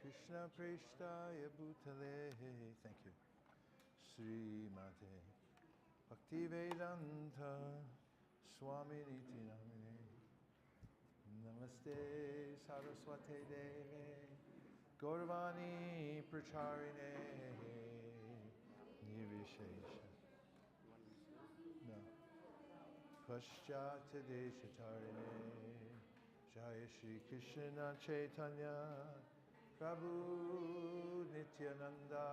Krishna Prestaya Bhutale. Thank you. Srimate Bhaktivedanta Swami Niti Namine. Namaste Saraswate Deve Gauravani Pracharine Nirvishesha. No. Paschata Deshatarine Jaya Shri Krishna Chaitanya Prabhu Nityananda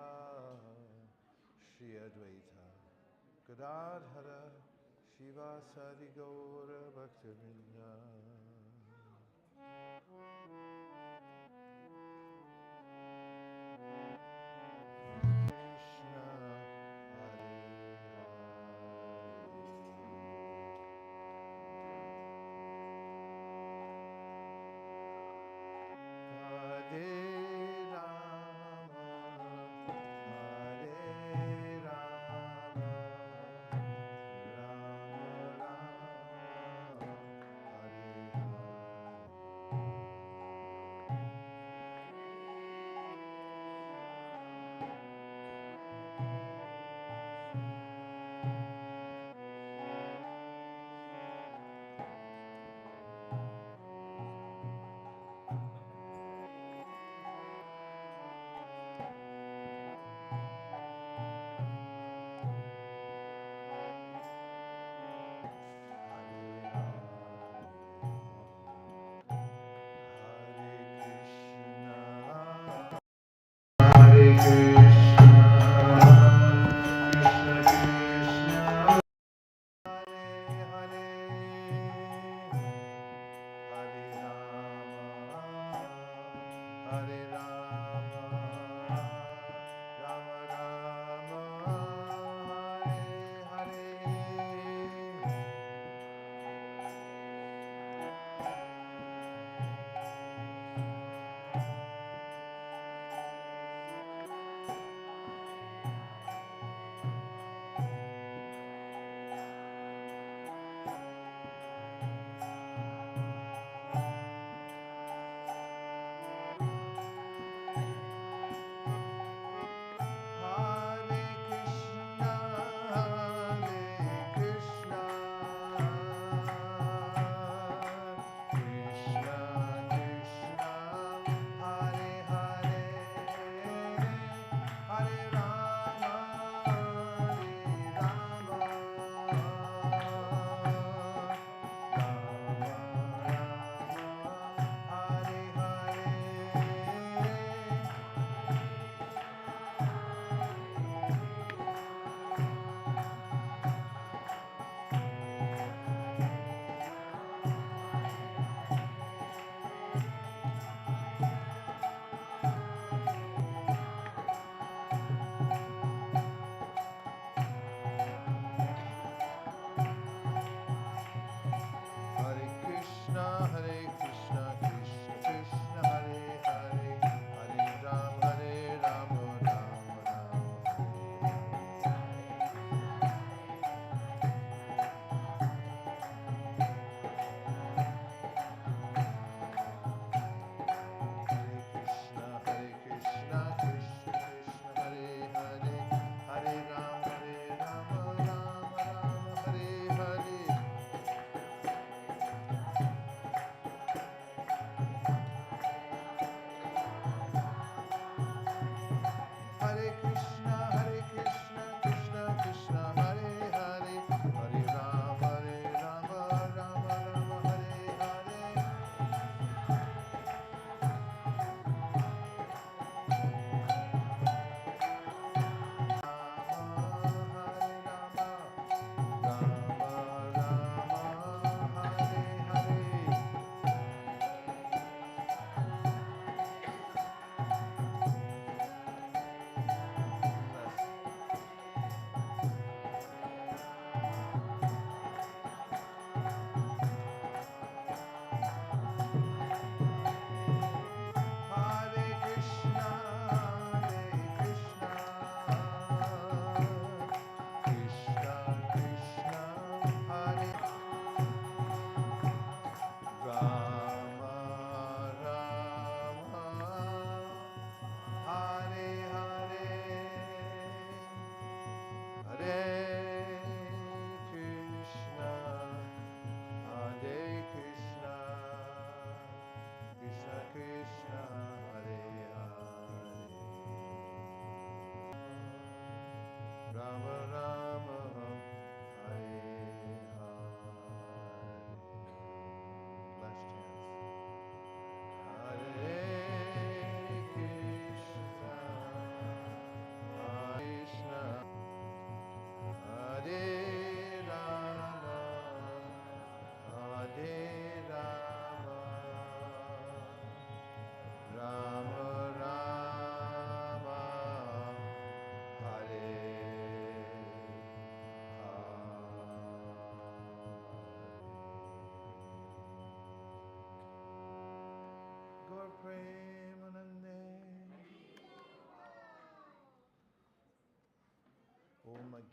Shri Advaita Gadadhara Shiva Sadi Gaura Bhaktivinoda.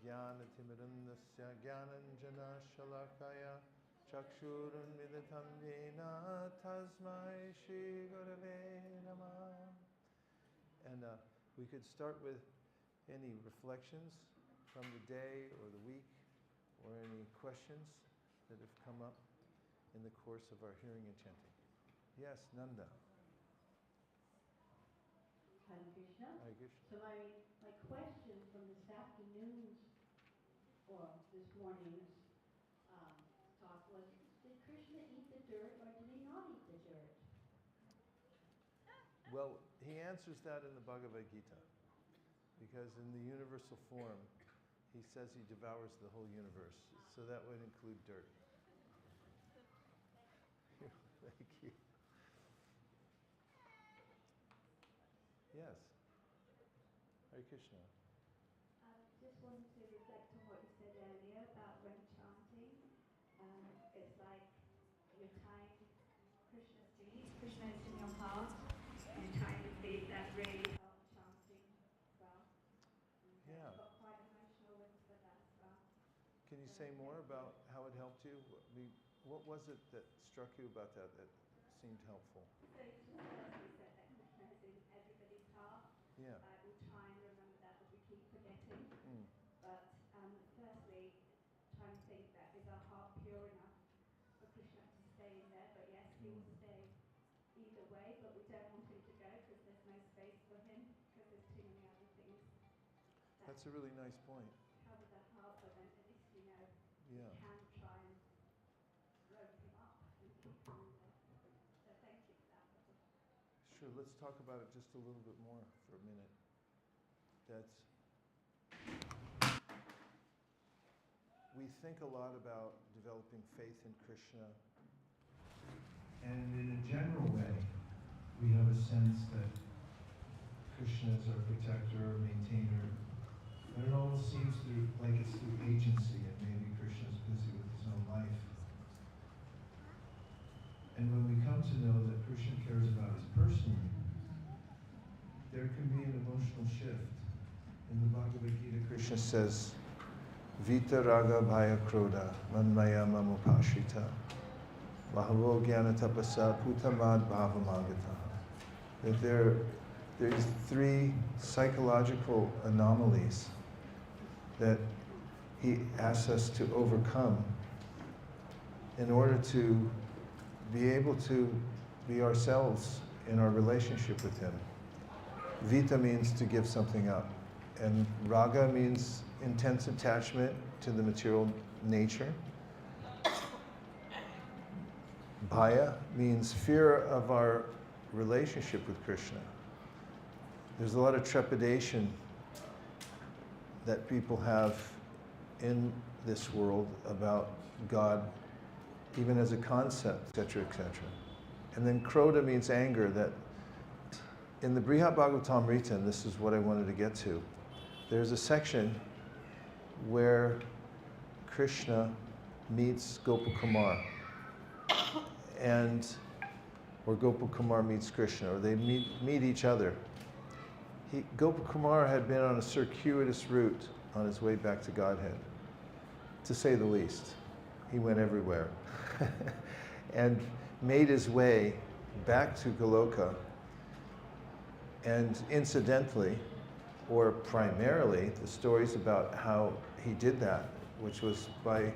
ज्ञानतिमिरन्दस्य ज्ञानञ्जनशलाकया चक्षुरुन्मिलितं येन तस्मै श्रीगुरवे नमः. And we could start with any reflections from the day or the week, or any questions that have come up in the course of our hearing and chanting. Yes, Nanda. Hare Krishna. Hare Krishna. So my question from this afternoon's, or this morning's talk was, did Krishna eat the dirt or did he not eat the dirt? Well, he answers that in the Bhagavad Gita, because in the universal form, he says he devours the whole universe. So that would include dirt. Thank you. Yes. Hare Krishna. Just wanted to reflect on what you said earlier about when chanting. It's like you're tying Krishna's feet. Krishna is in your heart, and tying the feet that really help chanting well. Yeah. I got quite emotional when you said that as well. Can you say more about how it helped you? What was it that struck you about that seemed helpful? So you just firstly said that Krishna is in everybody's heart. Yeah. We'll try and remember that, but we keep forgetting. But firstly, trying to think that is our heart pure enough for Krishna to stay in there? But yes, he will stay either way, but we don't want him to go because there's no space for him because there's too many other things. That's a really nice point. Cover the heart, but then at least you know you can try and rope him up and keep him in there. So thank you for that. Sure, let's talk about it just a little bit more for a minute. We think a lot about developing faith in Krishna, and in a general way, we have a sense that Krishna is our protector, maintainer, but it almost seems like it's through agency, and maybe Krishna's busy with his own life. And when we come to know that Krishna cares about us personally, there can be an emotional shift. In the Bhagavad Gita, Krishna says, Vita raga bhaya krodha manmaya mamupashita bahavo jnana tapasa putamad bhavamagata. That there's three psychological anomalies that he asks us to overcome in order to be able to be ourselves in our relationship with him. Vita means to give something up, and raga means intense attachment to the material nature. Bhaya means fear of our relationship with Krishna. There's a lot of trepidation that people have in this world about God, even as a concept, etc., etc. And then krodha means anger. That in the Brihad Bhagavatamrita, and this is what I wanted to get to, there's a section where Krishna meets Gopakumar, or Gopakumar meets Krishna, or they meet each other. Gopakumar had been on a circuitous route on his way back to Godhead, to say the least. He went everywhere and made his way back to Goloka. And incidentally, or primarily, the stories about how he did that, which was by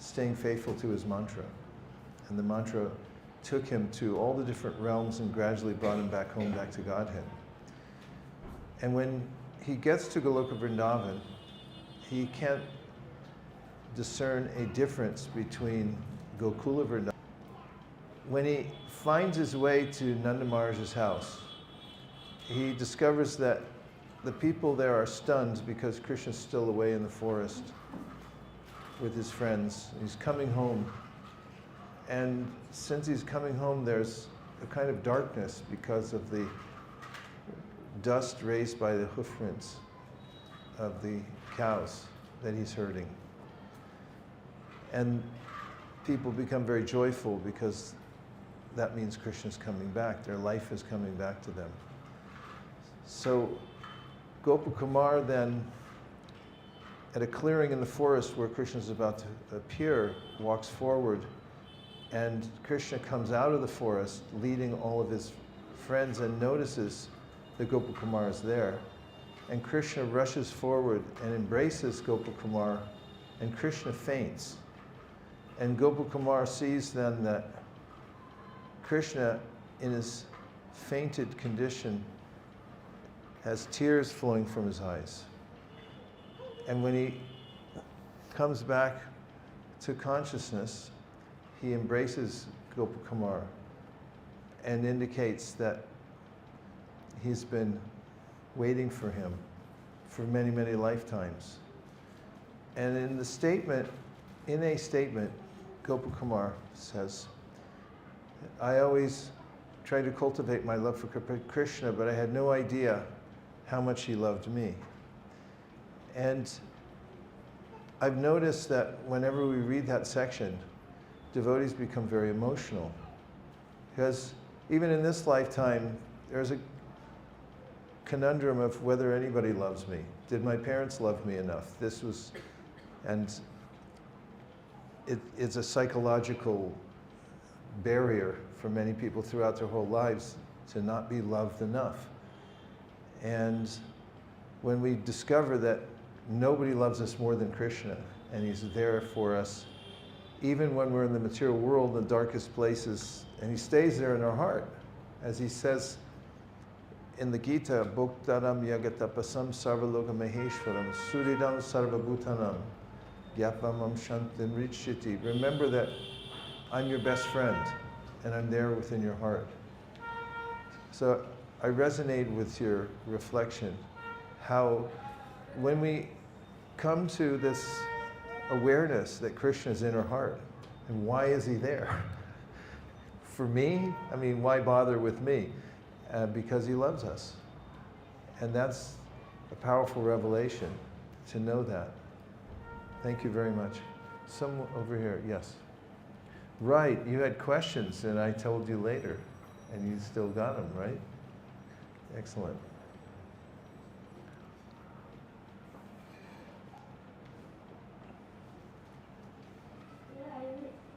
staying faithful to his mantra. And the mantra took him to all the different realms and gradually brought him back home, back to Godhead. And when he gets to Goloka Vrindavan, he can't discern a difference between Gokula Vrindavan. When he finds his way to Nanda Maharaj's house, he discovers that the people there are stunned because Krishna's still away in the forest with his friends. He's coming home. And since he's coming home, there's a kind of darkness because of the dust raised by the hoofprints of the cows that he's herding. And people become very joyful because that means Krishna's coming back. Their life is coming back to them. So Gopakumar then at a clearing in the forest where Krishna is about to appear, walks forward, and Krishna comes out of the forest leading all of his friends and notices that Gopakumar is there. And Krishna rushes forward and embraces Gopakumar, and Krishna faints. And Gopakumar sees then that Krishna, in his fainted condition, has tears flowing from his eyes. And when he comes back to consciousness, he embraces Gopakumar and indicates that he's been waiting for him for many, many lifetimes. And in a statement, Gopakumar says, I always tried to cultivate my love for Krishna, but I had no idea how much he loved me. And I've noticed that whenever we read that section, devotees become very emotional. Because even in this lifetime, there's a conundrum of whether anybody loves me. Did my parents love me enough? And it's a psychological barrier for many people throughout their whole lives to not be loved enough. And when we discover that nobody loves us more than Krishna, and he's there for us, even when we're in the material world, the darkest places, and he stays there in our heart. As he says in the Gita, Bhoktaram yagatapasam sarvaloka maheshwaram suridam sarvabhutanam gyapamam shantim richiti. Remember that I'm your best friend, and I'm there within your heart. So I resonate with your reflection, how when we come to this awareness that Krishna is in our heart, and why is he there? For me, I mean, why bother with me? Because he loves us. And that's a powerful revelation, to know that. Thank you very much. Someone over here, yes. Right, you had questions, and I told you later, and you still got them, right? Excellent.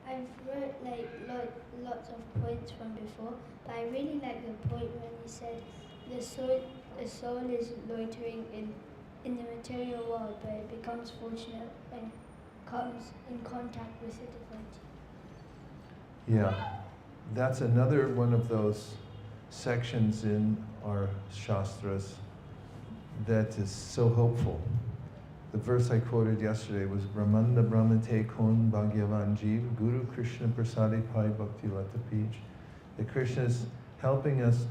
I've read lots of points from before, but I really like the point when he said the soul is loitering in the material world, but it becomes fortunate and comes in contact with the divinity. Yeah, that's another one of those sections in our Shastras that is so hopeful. The verse I quoted yesterday was Brahmanda Brahmate Kon Bhagyavan Jeev Guru Krishna Prasadi Pai Bhakti Lata Peej. That Krishna is helping us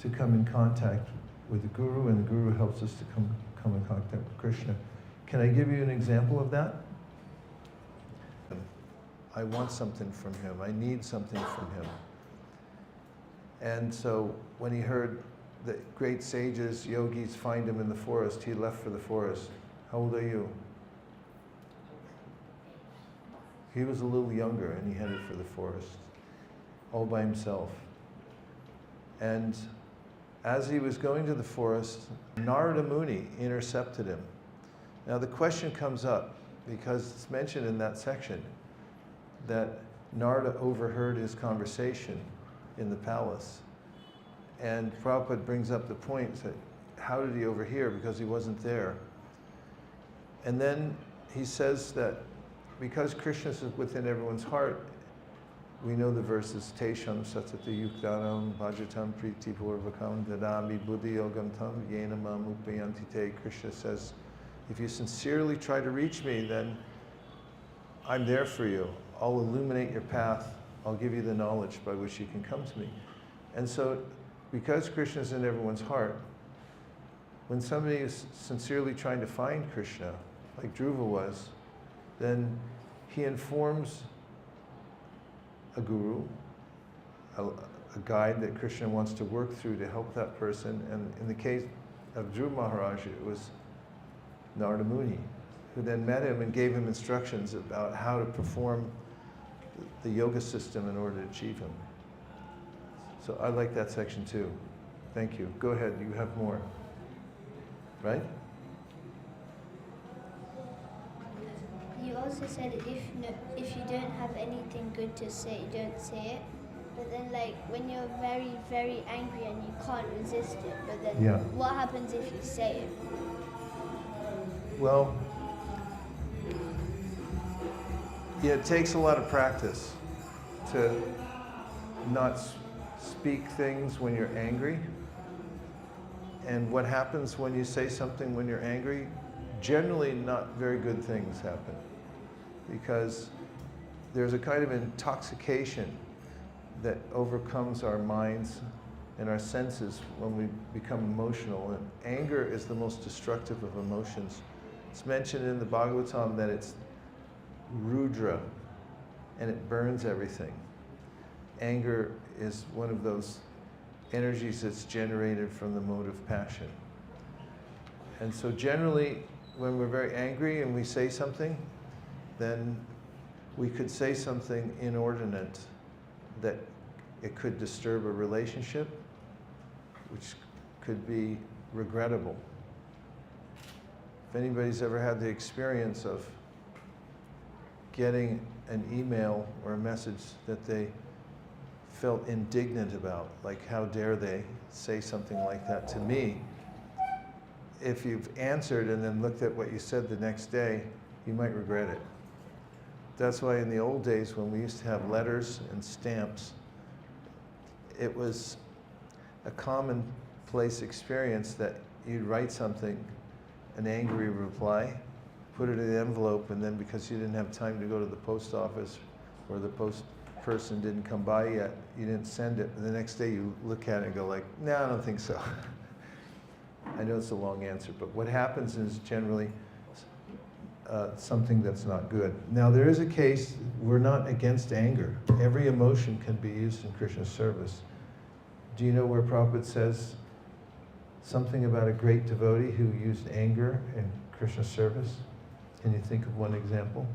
to come in contact with the Guru, and the Guru helps us to come in contact with Krishna. Can I give you an example of that? I want something from him. I need something from him. And so when he heard the great sages, yogis find him in the forest, he left for the forest. How old are you? He was a little younger, and he headed for the forest, all by himself. And as he was going to the forest, Narada Muni intercepted him. Now the question comes up, because it's mentioned in that section, that Narada overheard his conversation in the palace. And Prabhupada brings up the point that, how did he overhear? Because he wasn't there. And then he says that because Krishna is within everyone's heart, we know the verses, Tesham satata yuktaram bhajatam priti purvakam dadami buddhi yogam tam yena mam upayanti te. Krishna says, if you sincerely try to reach me, then I'm there for you. I'll illuminate your path. I'll give you the knowledge by which you can come to me. And so, because Krishna is in everyone's heart, when somebody is sincerely trying to find Krishna, like Dhruva was, then he informs a guru, a guide that Krishna wants to work through to help that person. And in the case of Dhruva Maharaj, it was Narada Muni, who then met him and gave him instructions about how to perform the yoga system in order to achieve him. So I like that section too. Thank you. Go ahead, you have more. Right? also said if you don't have anything good to say, don't say it. But then, like, when you're very, very angry and you can't resist it, but then Yeah. what happens if you say it? Well, yeah, it takes a lot of practice to not speak things when you're angry. And what happens when you say something when you're angry? Generally, not very good things happen, because there's a kind of intoxication that overcomes our minds and our senses when we become emotional. And anger is the most destructive of emotions. It's mentioned in the Bhagavatam that it's Rudra, and it burns everything. Anger is one of those energies that's generated from the mode of passion. And so generally, when we're very angry and we say something, then we could say something inordinate that it could disturb a relationship, which could be regrettable. If anybody's ever had the experience of getting an email or a message that they felt indignant about, like how dare they say something like that to me, if you've answered and then looked at what you said the next day, you might regret it. That's why in the old days when we used to have letters and stamps, it was a commonplace experience that you'd write something, an angry reply, put it in an envelope, and then because you didn't have time to go to the post office or the post person didn't come by yet, you didn't send it. And the next day you look at it and go like, no, I don't think so. I know it's a long answer, but what happens is generally something that's not good. Now there is a case, we're not against anger. Every emotion can be used in Krishna's service. Do you know where Prabhupada says something about a great devotee who used anger in Krishna's service? Can you think of one example?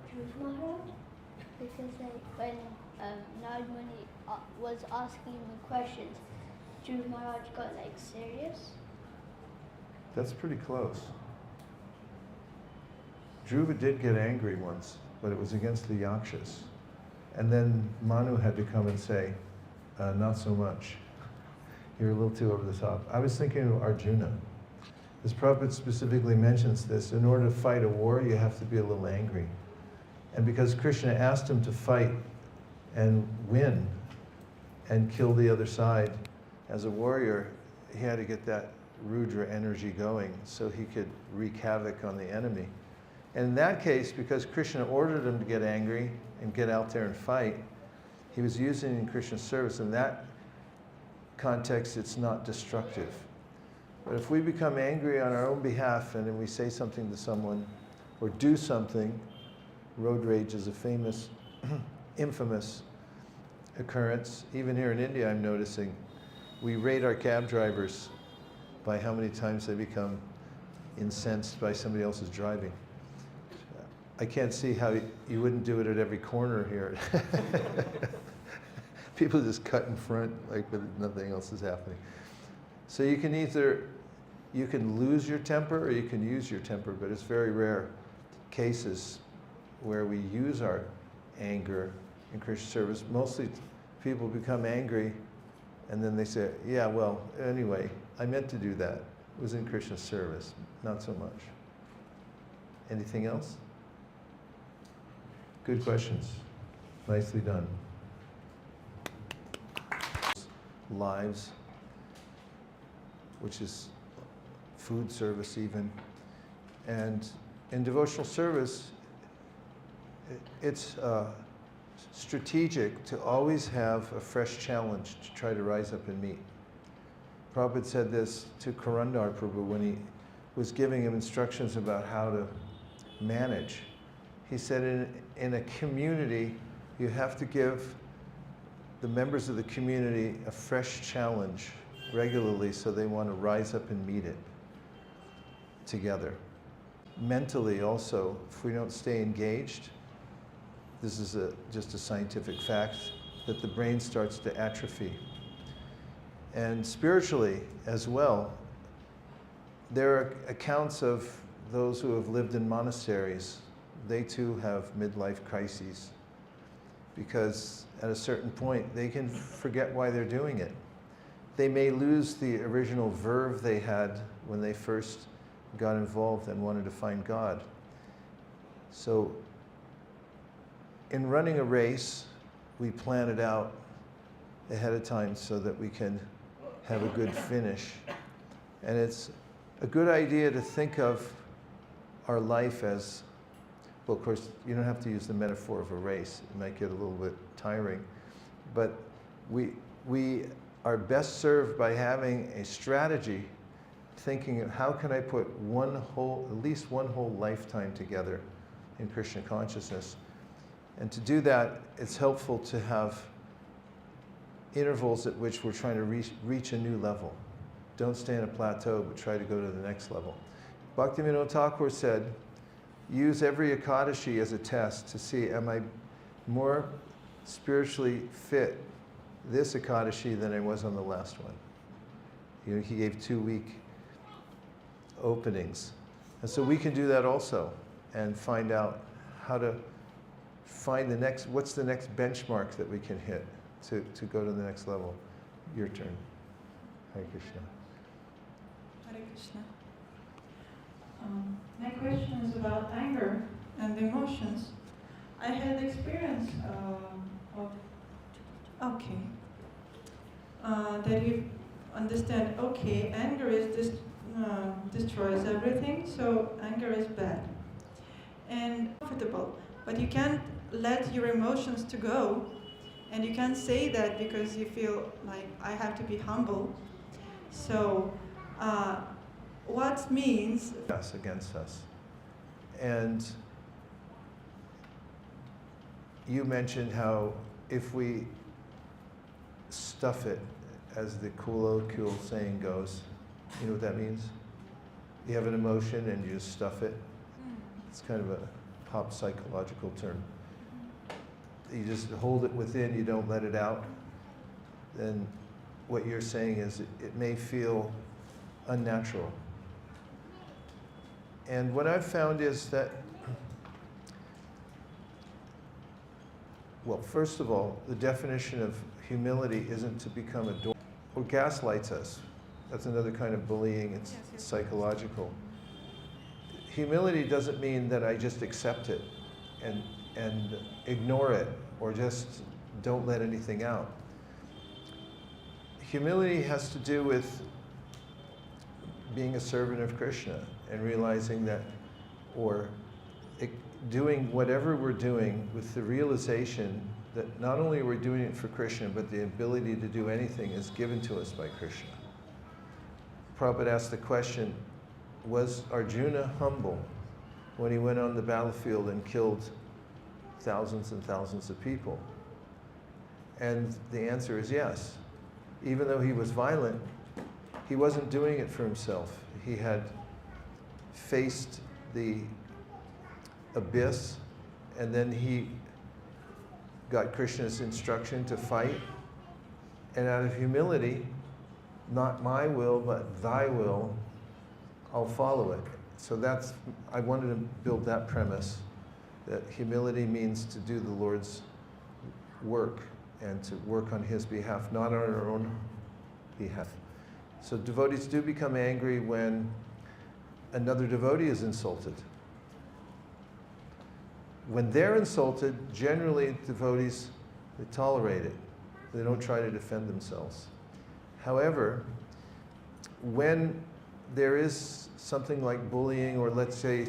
Dhruv Maharaj? Because like when Nard Muni was asking the questions, Dhruv Maharaj got like serious. That's pretty close. Dhruva did get angry once, but it was against the Yakshas. And then Manu had to come and say, not so much. You're a little too over the top. I was thinking of Arjuna. As Prabhupada specifically mentions this, in order to fight a war, you have to be a little angry. And because Krishna asked him to fight and win and kill the other side, as a warrior, he had to get that Rudra energy going so he could wreak havoc on the enemy. And in that case, because Krishna ordered him to get angry and get out there and fight, he was using it in Krishna's service. In that context, it's not destructive. But if we become angry on our own behalf and then we say something to someone or do something, road rage is a famous, infamous occurrence. Even here in India, I'm noticing, we rate our cab drivers by how many times they become incensed by somebody else's driving. I can't see how you wouldn't do it at every corner here. People just cut in front like nothing else is happening. So you can either, you can lose your temper or you can use your temper, but it's very rare cases where we use our anger in Krishna service. Mostly people become angry and then they say, yeah, well, anyway, I meant to do that. It was in Krishna's service, not so much. Anything else? Good questions. Nicely done. Lives, which is food service even. And in devotional service, it's strategic to always have a fresh challenge to try to rise up and meet. Prabhupada said this to Karandar Prabhu when he was giving him instructions about how to manage. He said in a community, you have to give the members of the community a fresh challenge regularly so they want to rise up and meet it together. Mentally also, if we don't stay engaged, this is just a scientific fact, that the brain starts to atrophy. And spiritually as well, there are accounts of those who have lived in monasteries. They too have midlife crises because at a certain point they can forget why they're doing it. They may lose the original verve they had when they first got involved and wanted to find God. So in running a race, we plan it out ahead of time so that we can have a good finish. And it's a good idea to think of our life as, well, of course, you don't have to use the metaphor of a race. It might get a little bit tiring. But we are best served by having a strategy, thinking of how can I put at least one whole lifetime together in Krishna consciousness. And to do that, it's helpful to have intervals at which we're trying to reach a new level. Don't stay in a plateau, but try to go to the next level. Bhaktivinoda Thakur said, use every Ekadashi as a test to see, am I more spiritually fit this Ekadashi than I was on the last one? You know, he gave 2-week openings. And so we can do that also and find out how to find what's the next benchmark that we can hit to go to the next level. Your turn. Hare Krishna. Hare Krishna. My question is about anger and emotions. I had experience that you understand, okay, anger is destroys everything, so anger is bad and comfortable, but you can't let your emotions to go, and you can't say that because you feel like I have to be humble. So what means Us against us. And you mentioned how if we stuff it, as the colloquial saying goes, you know what that means? You have an emotion and you just stuff it. It's kind of a pop psychological term. You just hold it within, you don't let it out. Then what you're saying is it may feel unnatural. And what I've found is that, well, first of all, the definition of humility isn't to become a door or gaslights us. That's another kind of bullying, it's psychological. Humility doesn't mean that I just accept it and ignore it or just don't let anything out. Humility has to do with being a servant of Krishna and realizing that, or doing whatever we're doing with the realization that not only are we doing it for Krishna, but the ability to do anything is given to us by Krishna. Prabhupada asked the question, was Arjuna humble when he went on the battlefield and killed thousands and thousands of people? And the answer is yes. Even though he was violent, he wasn't doing it for himself. He had faced the abyss, and then he got Krishna's instruction to fight, and out of humility, not my will, but thy will, I'll follow it. So I wanted to build that premise, that humility means to do the Lord's work and to work on His behalf, not on our own behalf. So devotees do become angry when another devotee is insulted. When they're insulted, generally devotees, they tolerate it. They don't try to defend themselves. However, when there is something like bullying, or let's say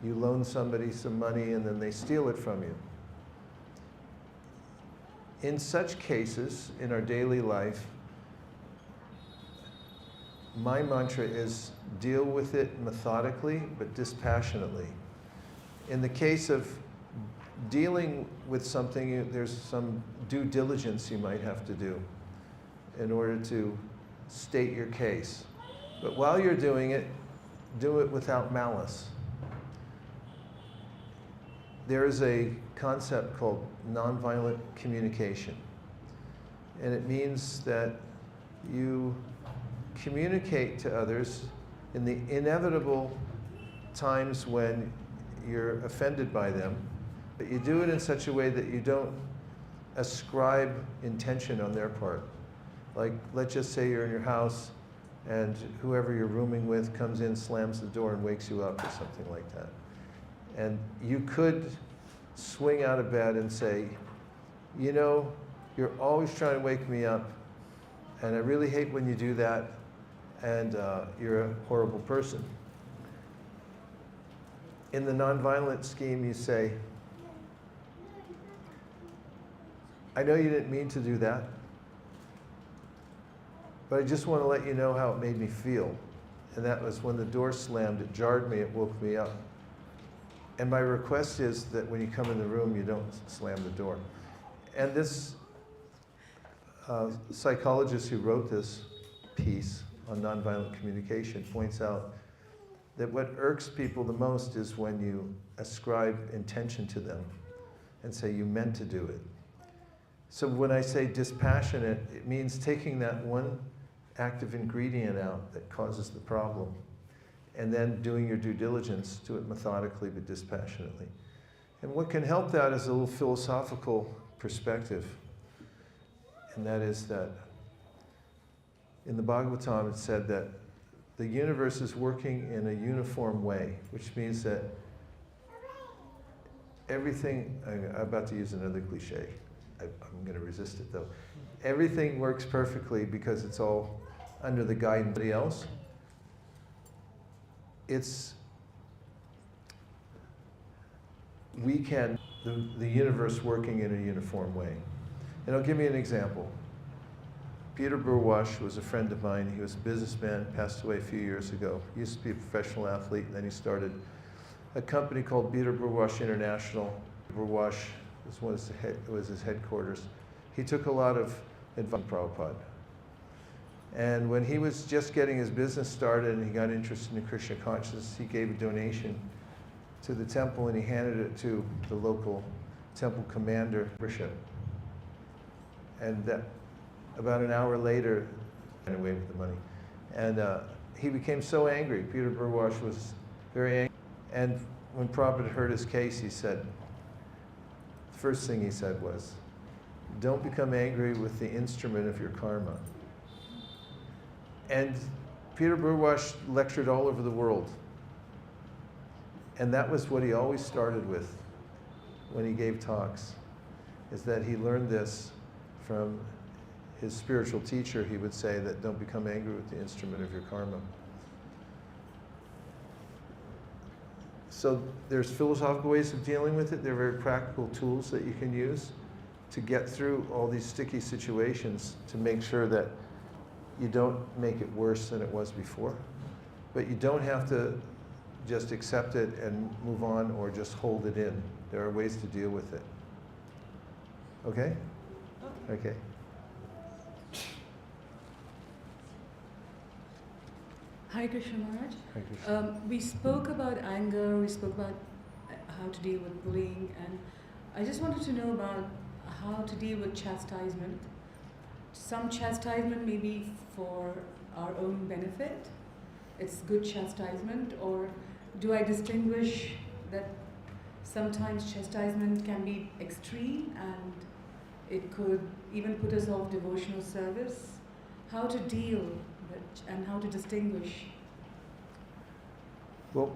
you loan somebody some money and then they steal it from you. In such cases, in our daily life, my mantra is deal with it methodically but dispassionately. In the case of dealing with something, there's some due diligence you might have to do in order to state your case. But while you're doing it, do it without malice. There is a concept called nonviolent communication. And it means that you communicate to others in the inevitable times when you're offended by them, but you do it in such a way that you don't ascribe intention on their part. Like, let's just say you're in your house and whoever you're rooming with comes in, slams the door, and wakes you up or something like that. And you could swing out of bed and say, you know, you're always trying to wake me up, and I really hate when you do that, and you're a horrible person. In the nonviolent scheme, you say, I know you didn't mean to do that, but I just want to let you know how it made me feel. And that was when the door slammed, it jarred me, it woke me up. And my request is that when you come in the room, you don't slam the door. And this psychologist who wrote this piece on nonviolent communication points out that what irks people the most is when you ascribe intention to them and say you meant to do it. So when I say dispassionate, it means taking that one active ingredient out that causes the problem and then doing your due diligence, do it methodically but dispassionately. And what can help that is a little philosophical perspective. And that is that in the Bhagavatam it said that the universe is working in a uniform way, which means that everything, I'm about to use another cliche, I'm going to resist it though. Everything works perfectly because it's all under the guidance of somebody else. The universe working in a uniform way. And I'll give you an example. Peter Burwash was a friend of mine. He was a businessman, passed away a few years ago. He used to be a professional athlete, and then he started a company called Peter Burwash International. Burwash was his headquarters. He took a lot of advice from Prabhupada. And when he was just getting his business started and he got interested in Krishna consciousness, he gave a donation to the temple and he handed it to the local temple commander, Bishop. And that, about an hour later, he ran away with the money. And he became so angry. Peter Burwash was very angry. And when Prabhupada heard his case, he said, the first thing he said was, don't become angry with the instrument of your karma. And Peter Burwash lectured all over the world. And that was what he always started with when he gave talks, is that he learned this from his spiritual teacher. He would say that don't become angry with the instrument of your karma. So there's philosophical ways of dealing with it. There are very practical tools that you can use to get through all these sticky situations to make sure that you don't make it worse than it was before. But you don't have to just accept it and move on or just hold it in. There are ways to deal with it. Okay? Okay. Hare Krishna Maharaj. Hare Krishna. We spoke about anger, we spoke about how to deal with bullying, and I just wanted to know about how to deal with chastisement. Some chastisement may be for our own benefit, it's good chastisement, or do I distinguish that sometimes chastisement can be extreme and it could even put us off devotional service? How to deal with and how to distinguish? Well,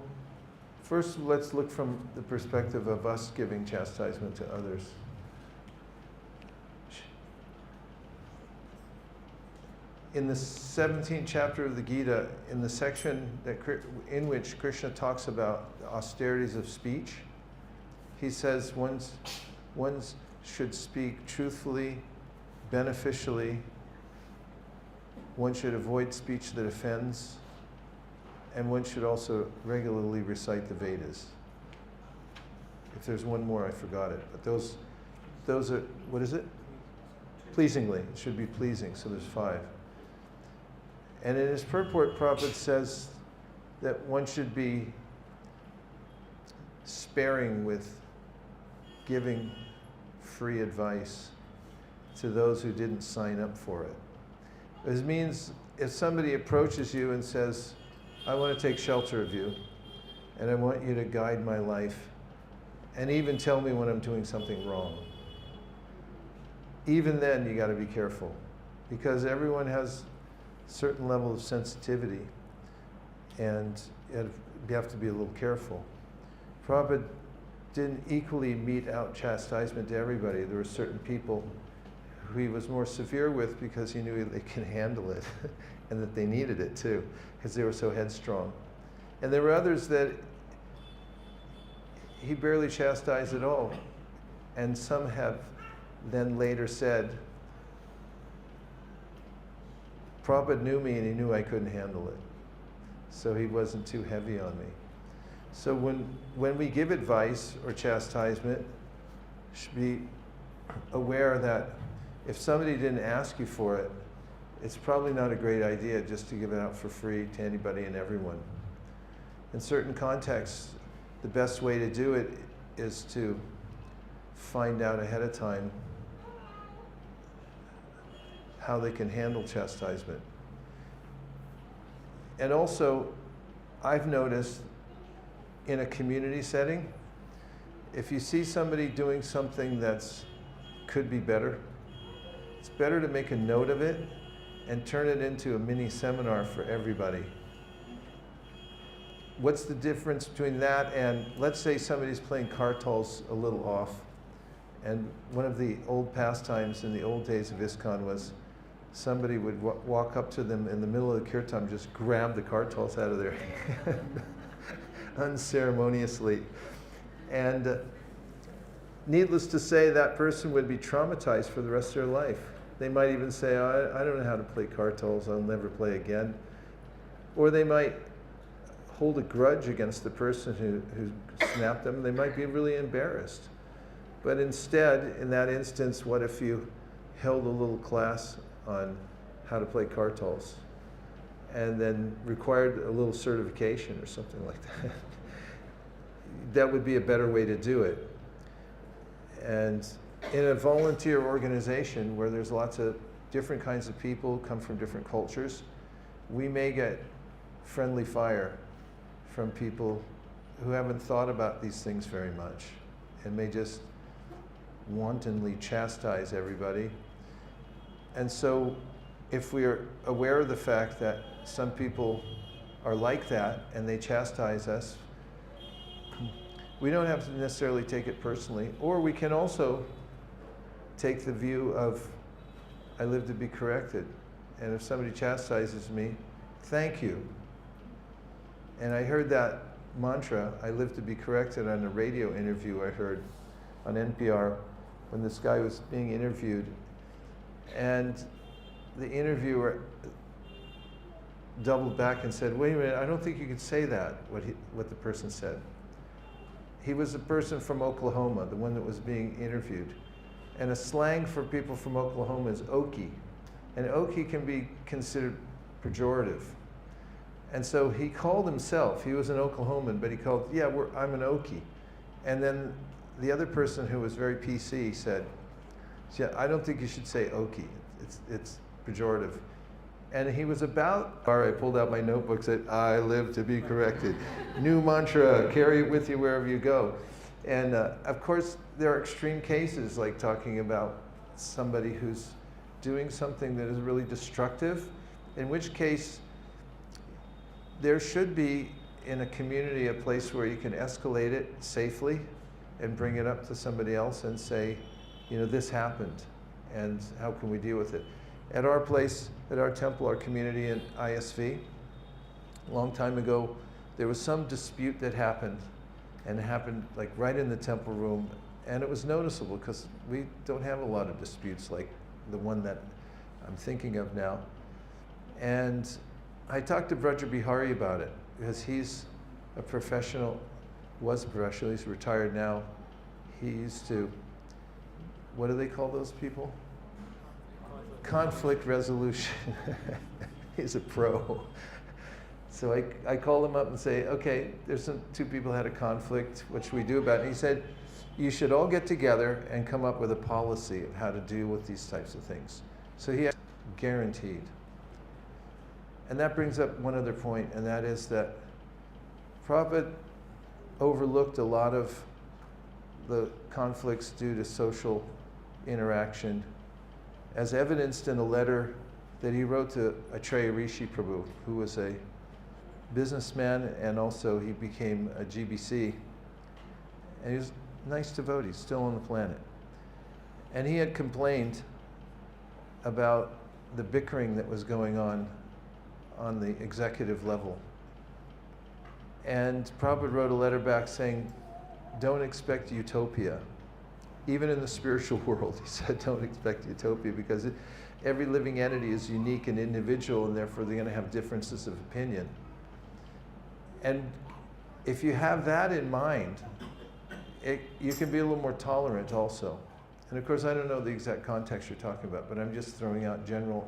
first let's look from the perspective of us giving chastisement to others. In the 17th chapter of the Gita, in the section in which Krishna talks about the austerities of speech, he says one should speak truthfully, beneficially, one should avoid speech that offends, and one should also regularly recite the Vedas. If there's one more, I forgot it. But those are, what is it? Pleasingly. It should be pleasing, so there's 5. And in his purport, Prabhupada says that one should be sparing with giving free advice to those who didn't sign up for it. This means if somebody approaches you and says, I want to take shelter of you, and I want you to guide my life, and even tell me when I'm doing something wrong, even then you got to be careful, because everyone has a certain level of sensitivity, and you have to be a little careful. Prabhupada didn't equally mete out chastisement to everybody. There were certain people who he was more severe with because he knew they could handle it and that they needed it too, because they were so headstrong. And there were others that he barely chastised at all. And some have then later said, Prabhupada knew me and he knew I couldn't handle it. So he wasn't too heavy on me. So when we give advice or chastisement, you should be aware that if somebody didn't ask you for it, it's probably not a great idea just to give it out for free to anybody and everyone. In certain contexts, the best way to do it is to find out ahead of time how they can handle chastisement. And also, I've noticed in a community setting, if you see somebody doing something that's could be better, it's better to make a note of it and turn it into a mini seminar for everybody. What's the difference between that and, let's say somebody's playing kartals a little off, and one of the old pastimes in the old days of ISKCON was somebody would walk up to them in the middle of the kirtan, just grab the kartals out of their hand unceremoniously. And needless to say, that person would be traumatized for the rest of their life. They might even say, oh, I don't know how to play kartals, I'll never play again. Or they might hold a grudge against the person who snapped them. They might be really embarrassed. But instead, in that instance, what if you held a little class on how to play kartals and then required a little certification or something like that? That would be a better way to do it. And in a volunteer organization where there's lots of different kinds of people come from different cultures, we may get friendly fire from people who haven't thought about these things very much and may just wantonly chastise everybody. And so if we are aware of the fact that some people are like that and they chastise us, we don't have to necessarily take it personally, or we can also take the view of, I live to be corrected. And if somebody chastises me, thank you. And I heard that mantra, I live to be corrected, on a radio interview I heard on NPR when this guy was being interviewed. And the interviewer doubled back and said, wait a minute, I don't think you can say that, what the person said. He was a person from Oklahoma, the one that was being interviewed. And a slang for people from Oklahoma is okie. And okie can be considered pejorative. And so he called himself, he was an Oklahoman, but he called, yeah, I'm an okie. And then the other person who was very PC said, yeah, I don't think you should say okie, it's pejorative. And he was about, all right, I pulled out my notebook, said, I live to be corrected. New mantra, carry it with you wherever you go. And of course, there are extreme cases, like talking about somebody who's doing something that is really destructive, in which case there should be in a community a place where you can escalate it safely and bring it up to somebody else and say, you know, this happened, and how can we deal with it? At our place, at our temple, our community in ISV, a long time ago, there was some dispute that happened, and it happened like right in the temple room, and it was noticeable because we don't have a lot of disputes like the one that I'm thinking of now. And I talked to Braja Bihari about it because he's a professional, was a professional, he's retired now. He used to, what do they call those people? Conflict resolution. He's a pro. So I called him up and say, okay, there's two people had a conflict, what should we do about it? And he said, you should all get together and come up with a policy of how to deal with these types of things. So he had guaranteed. And that brings up one other point, and that is that Prabhupada overlooked a lot of the conflicts due to social interaction, as evidenced in a letter that he wrote to Atreya Rishi Prabhu, who was a businessman and also he became a GBC. And he was a nice devotee, still on the planet. And he had complained about the bickering that was going on the executive level. And Prabhupada wrote a letter back saying, don't expect utopia. Even in the spiritual world, he said, don't expect utopia, because every living entity is unique and individual, and therefore they're going to have differences of opinion. And if you have that in mind, you can be a little more tolerant also. And of course, I don't know the exact context you're talking about, but I'm just throwing out general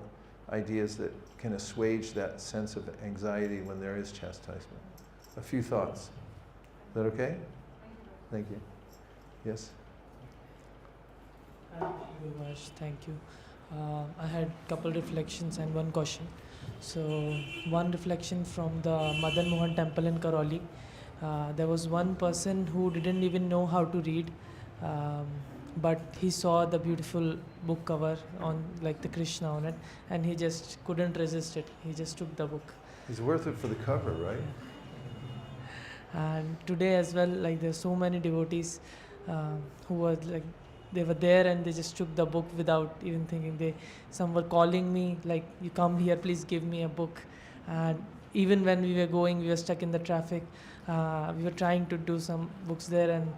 ideas that can assuage that sense of anxiety when there is chastisement. A few thoughts. Is that okay? Thank you. Yes? Thank you very much. Thank you. I had a couple reflections and one question. So, one reflection from the Madan Mohan temple in Karoli. There was one person who didn't even know how to read, but he saw the beautiful book cover on like the Krishna on it, and he just couldn't resist it. He just took the book. It's worth it for the cover, right? And today as well, like there's so many devotees who were like, they were there and they just took the book without even thinking. Some were calling me like, you come here, please give me a book. And even when we were going, we were stuck in the traffic. We were trying to do some books there, and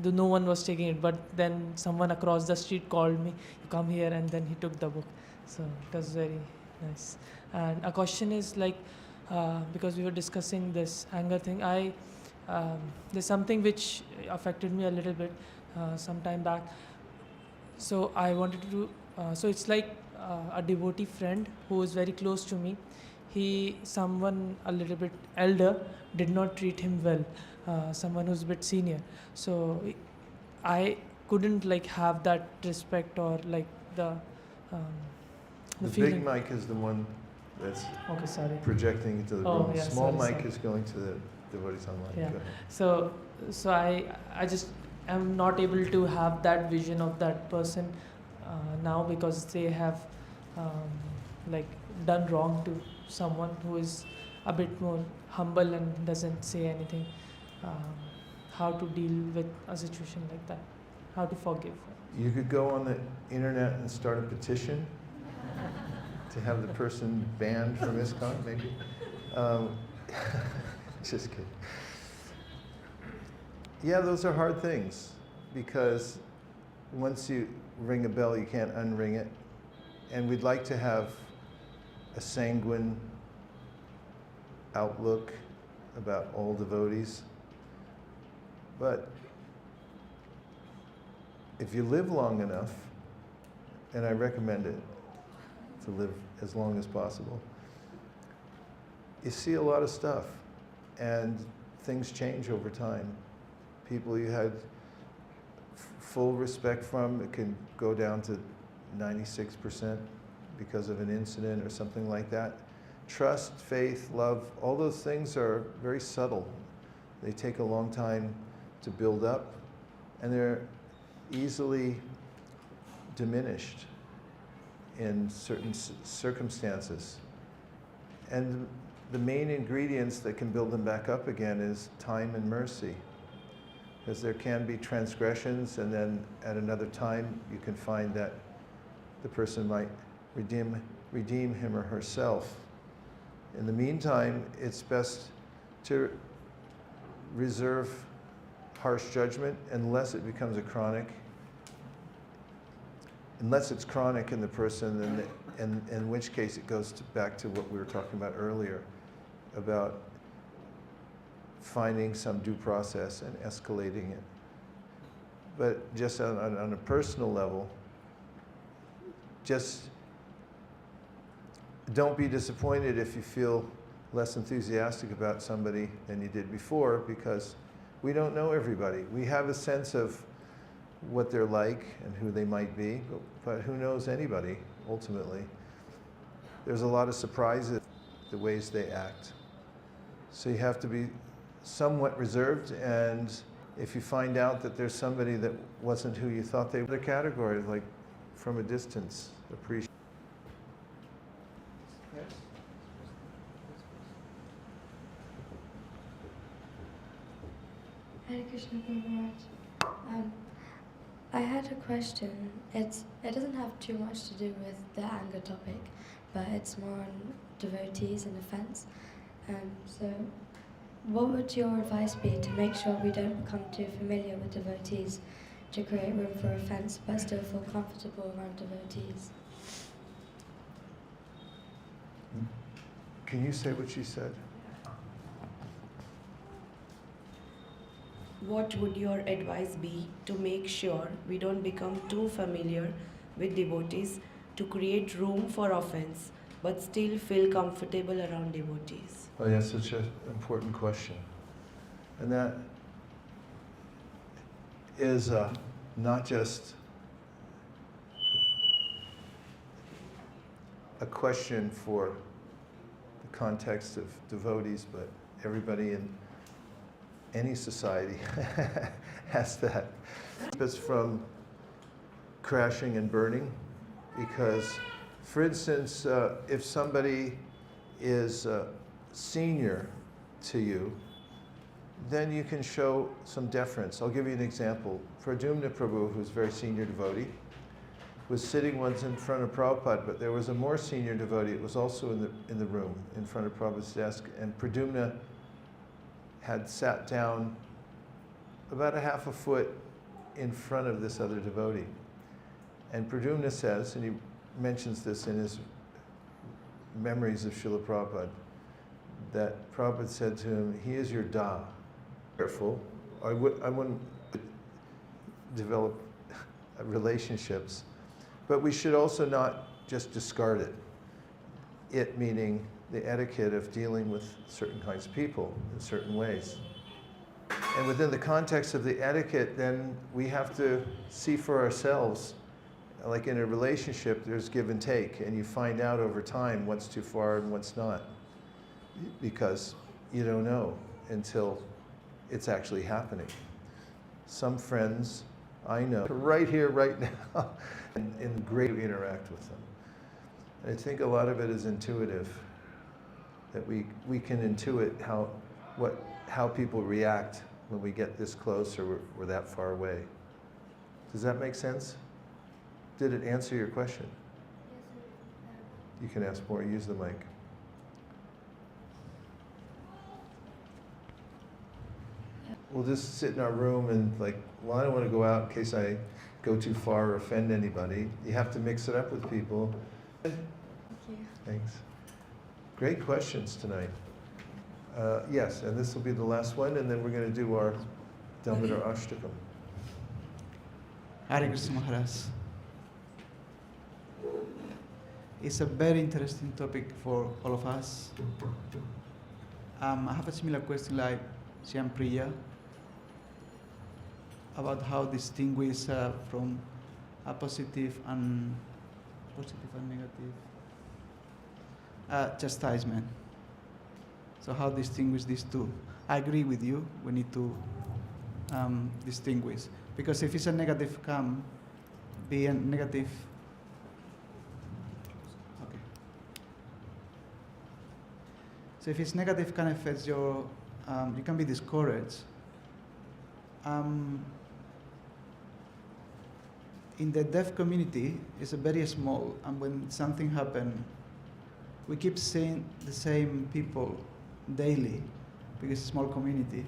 no one was taking it. But then someone across the street called me, you come here, and then he took the book. So it was very nice. And a question is like, because we were discussing this anger thing, there's something which affected me a little bit some time back. So I wanted to so it's like a devotee friend who is very close to me. Someone a little bit elder did not treat him well, someone who's a bit senior. So I couldn't like have that respect or like the feeling. Big mic is the one that's Okay, sorry. projecting into the Oh, room. yeah, Small sorry, mic sorry. is going to the devotees online. Yeah. Go ahead. So I just am not able to have that vision of that person now, because they have like done wrong to someone who is a bit more humble and doesn't say anything. How to deal with a situation like that? How to forgive? You could go on the internet and start a petition to have the person banned from ISKCON, maybe. Just kidding. Yeah, those are hard things, because once you ring a bell, you can't unring it. And we'd like to have a sanguine outlook about all devotees. But if you live long enough, and I recommend it, to live as long as possible, you see a lot of stuff, and things change over time. People you had full respect from, it can go down to 96% because of an incident or something like that. Trust, faith, love, all those things are very subtle. They take a long time to build up, and they're easily diminished in certain circumstances. And the main ingredients that can build them back up again is time and mercy. Because there can be transgressions, and then at another time you can find that the person might redeem him or herself. In the meantime, it's best to reserve harsh judgment unless it becomes a chronic. Unless it's chronic in the person, then in which case it goes back to what we were talking about earlier, about finding some due process and escalating it. But just on a personal level, just don't be disappointed if you feel less enthusiastic about somebody than you did before, because we don't know everybody. We have a sense of what they're like and who they might be, but who knows anybody ultimately? There's a lot of surprises. the ways they act. So you have to be somewhat reserved, and if you find out that there's somebody that wasn't who you thought they were, the category, like from a distance, appreciate. Yes? Hare Krishna Maharaj. I had a question. It doesn't have too much to do with the anger topic, but it's more on devotees and offense. So, what would your advice be to make sure we don't become too familiar with devotees, to create room for offense, but still feel comfortable around devotees? Can you say what she said? What would your advice be to make sure we don't become too familiar with devotees, to create room for offense, but still feel comfortable around devotees? Oh, yeah, such an important question. And that is not just a question for the context of devotees, but everybody in any society has that. It's from crashing and burning, because, for instance, if somebody is senior to you, then you can show some deference. I'll give you an example. Pradyumna Prabhu, who's a very senior devotee, was sitting once in front of Prabhupada, but there was a more senior devotee. It was also in the room in front of Prabhupada's desk, and Pradyumna had sat down about a half a foot in front of this other devotee. And Pradyumna says, and he mentions this in his memories of Srila Prabhupada, that Prabhupada said to him, he is your Da. Careful. I wouldn't develop relationships, but we should also not just discard it. It meaning the etiquette of dealing with certain kinds of people in certain ways. And within the context of the etiquette, then we have to see for ourselves, like in a relationship, there's give and take, and you find out over time what's too far and what's not, because you don't know until it's actually happening. Some friends I know right here, right now, and great to interact with them. And I think a lot of it is intuitive, that we can intuit how people react when we get this close or we're that far away. Does that make sense? Did it answer your question? You can ask more, use the mic. We'll just sit in our room and well, I don't want to go out in case I go too far or offend anybody. You have to mix it up with people. Thank you. Thanks. Great questions tonight. Yes, and this will be the last one, and then we're going to do our Damodar Ashtakam. Hare Krishna Maharaj. It's a very interesting topic for all of us. I have a similar question like Shyam Priya about how distinguish from a positive and negative chastisement. So how distinguish these two? I agree with you, we need to distinguish. Because if it's a negative come, be a negative. Okay. So if it's negative can affect your, you can be discouraged. In the deaf community, it's a very small, and when something happens, we keep seeing the same people daily, because it's a small community.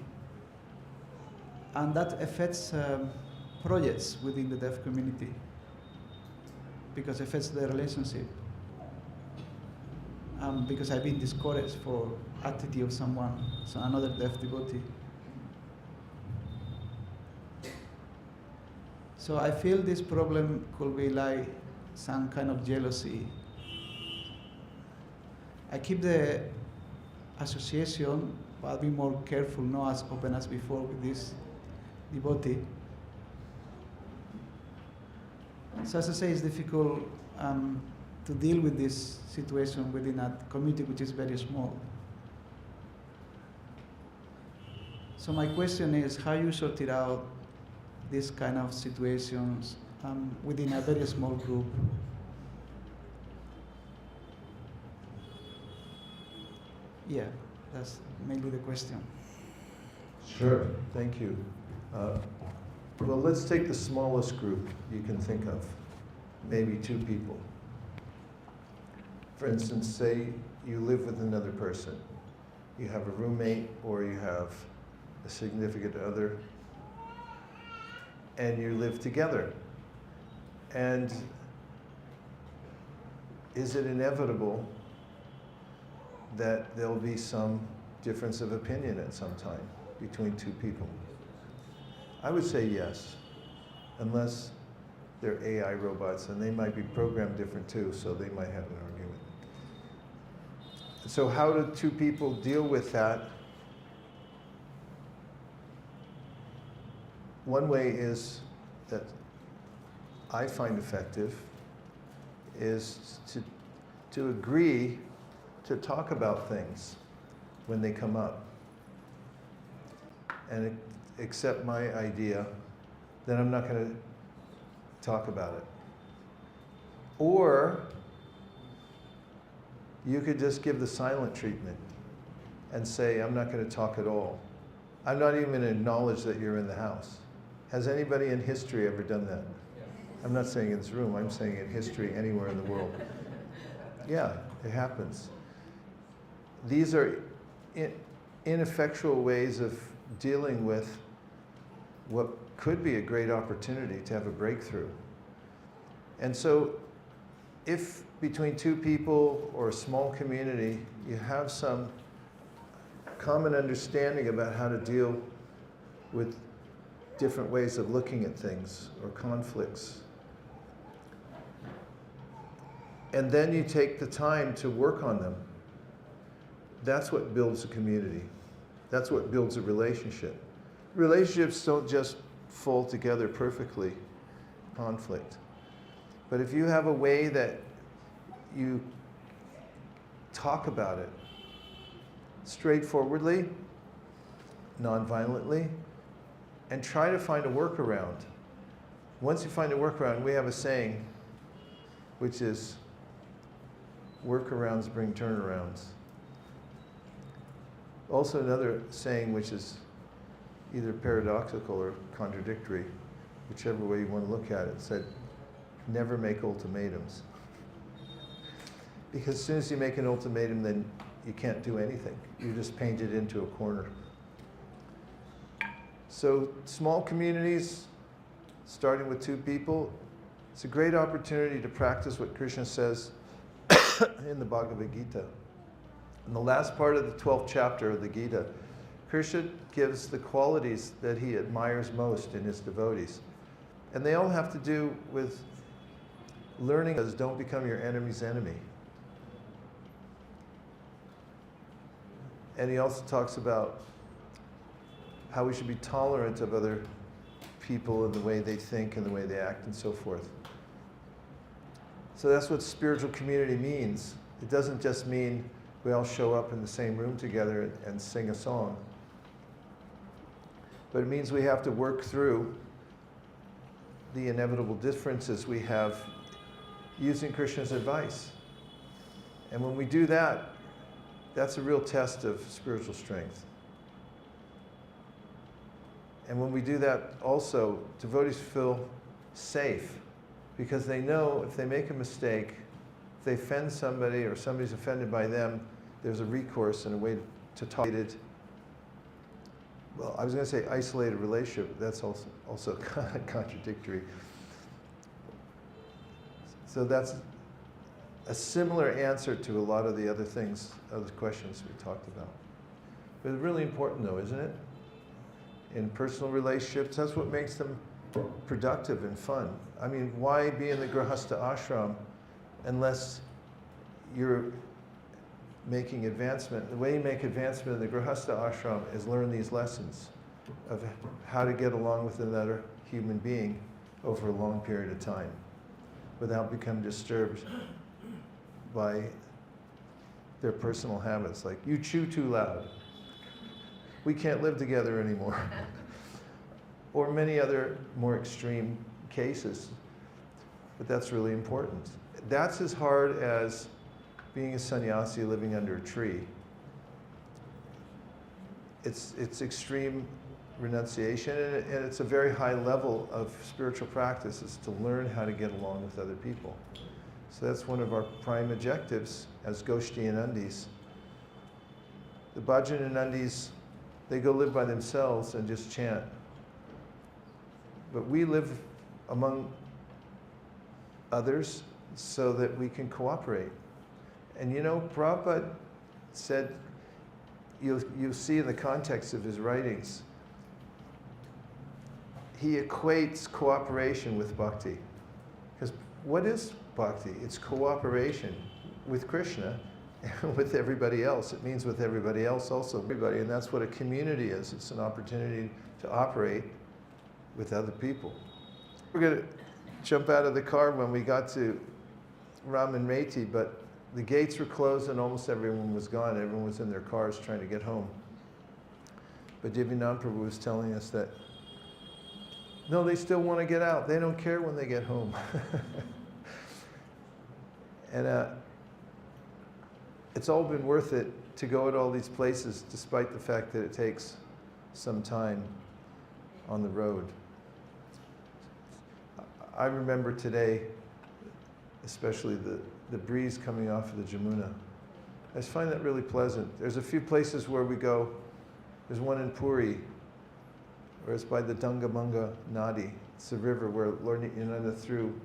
And that affects projects within the deaf community, because it affects the relationship. Because I've been discouraged for attitude of someone, so another deaf devotee. So I feel this problem could be like some kind of jealousy. I keep the association, but I'll be more careful, not as open as before with this devotee. So as I say, it's difficult to deal with this situation within a community which is very small. So my question is how you sorted out these kind of situations within a very small group. Yeah, that's mainly the question. Sure, thank you. Well, let's take the smallest group you can think of, maybe 2 people. For instance, say you live with another person. You have a roommate or you have a significant other, and you live together. And is it inevitable that there'll be some difference of opinion at some time between 2 people? I would say yes, unless they're AI robots, and they might be programmed different too, so they might have an argument. So how do 2 people deal with that? One way is that I find effective is to agree to talk about things when they come up and accept my idea, then I'm not going to talk about it. Or you could just give the silent treatment and say, I'm not going to talk at all. I'm not even going to acknowledge that you're in the house. Has anybody in history ever done that? I'm not saying in this room, I'm saying in history anywhere in the world. Yeah, it happens. These are ineffectual ways of dealing with what could be a great opportunity to have a breakthrough. And so if between 2 people or a small community, you have some common understanding about how to deal with different ways of looking at things or conflicts, and then you take the time to work on them, that's what builds a community. That's what builds a relationship. Relationships don't just fall together perfectly, conflict. But if you have a way that you talk about it straightforwardly, non-violently, and try to find a workaround. Once you find a workaround, we have a saying, which is, workarounds bring turnarounds. Also another saying which is either paradoxical or contradictory, whichever way you want to look at it, said, never make ultimatums. Because as soon as you make an ultimatum, then you can't do anything. You just paint it into a corner. So small communities, starting with 2 people, it's a great opportunity to practice what Krishna says in the Bhagavad Gita. In the last part of the 12th chapter of the Gita, Krishna gives the qualities that he admires most in his devotees. And they all have to do with learning as don't become your enemy's enemy. And he also talks about how we should be tolerant of other people and the way they think and the way they act and so forth. So that's what spiritual community means. It doesn't just mean we all show up in the same room together and sing a song. But it means we have to work through the inevitable differences we have using Krishna's advice. And when we do that, that's a real test of spiritual strength. And when we do that also, devotees feel safe because they know if they make a mistake, if they offend somebody or somebody's offended by them, there's a recourse and a way to talk it. Well, I was going to say isolated relationship. That's also contradictory. So that's a similar answer to a lot of the other things, other questions we talked about. But it's really important though, isn't it? In personal relationships, that's what makes them productive and fun. I mean, why be in the Grihastha ashram unless you're making advancement? The way you make advancement in the Grihastha ashram is learn these lessons of how to get along with another human being over a long period of time without becoming disturbed by their personal habits, like, you chew too loud, we can't live together anymore, or many other more extreme cases. But that's really important. That's as hard as being a sannyasi living under a tree. It's extreme renunciation, and it's a very high level of spiritual practice, is to learn how to get along with other people. So that's one of our prime objectives as Goshti and Undis. The Bhajan and Undis, they go live by themselves and just chant. But we live among others so that we can cooperate. And you know, Prabhupada said, you'll see in the context of his writings, he equates cooperation with bhakti. Because what is bhakti? It's cooperation with Krishna and with everybody else. It means with everybody else also, everybody, and that's what a community is. It's an opportunity to operate with other people. We're going to jump out of the car when we got to Raman Meti, but the gates were closed and almost everyone was gone. Everyone was in their cars trying to get home. But Divyanand Prabhu was telling us that, no, they still want to get out. They don't care when they get home. And it's all been worth it to go at all these places, despite the fact that it takes some time on the road. I remember today, especially the breeze coming off of the Jamuna. I just find that really pleasant. There's a few places where we go. There's one in Puri, where it's by the Dungamanga Nadi. It's the river where Lord Nityananda threw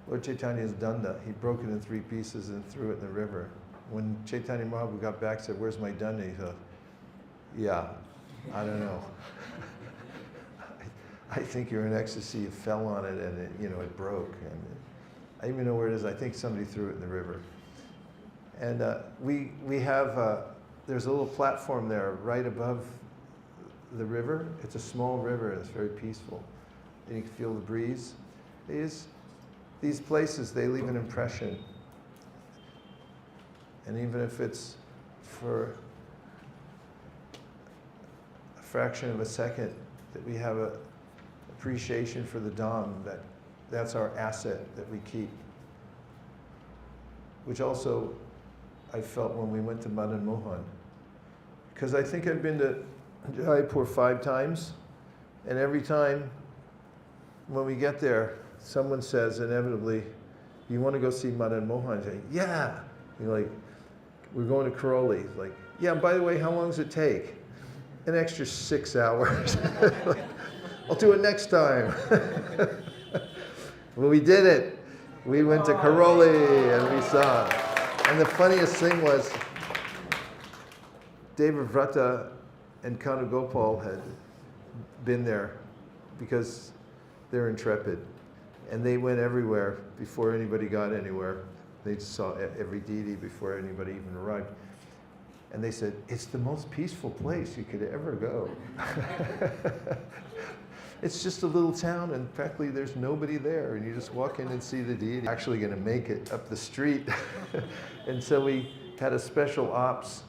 Lord Chaitanya's danda. He broke it in 3 pieces and threw it in the river. When Chaitanya Mahaprabhu got back, said, "Where's my danda?" He said, "Yeah, I don't know. I think you're in ecstasy. You fell on it and it broke. And I even know where it is. I think somebody threw it in the river." And we have, there's a little platform there right above the river. It's a small river and it's very peaceful. And you can feel the breeze. These places, they leave an impression. And even if it's for a fraction of a second, that we have a appreciation for the Dham, that's our asset that we keep. Which also I felt when we went to Madan Mohan. Because I think I've been to Jaipur 5 times, and every time when we get there, someone says inevitably, "You want to go see Madan Mohan?" I say, "Yeah." You're like, "We're going to Karoli." Like, "Yeah, and by the way, how long does it take?" "An extra 6 hours." "I'll do it next time." Well, we did it. We went to Karoli and we saw. And the funniest thing was, Devavrata and Kanu Gopal had been there because they're intrepid. And they went everywhere before anybody got anywhere. They just saw every deity before anybody even arrived. And they said, "It's the most peaceful place you could ever go." It's just a little town, and practically there's nobody there, and you just walk in and see the deity. Actually going to make it up the street. And so we had a special ops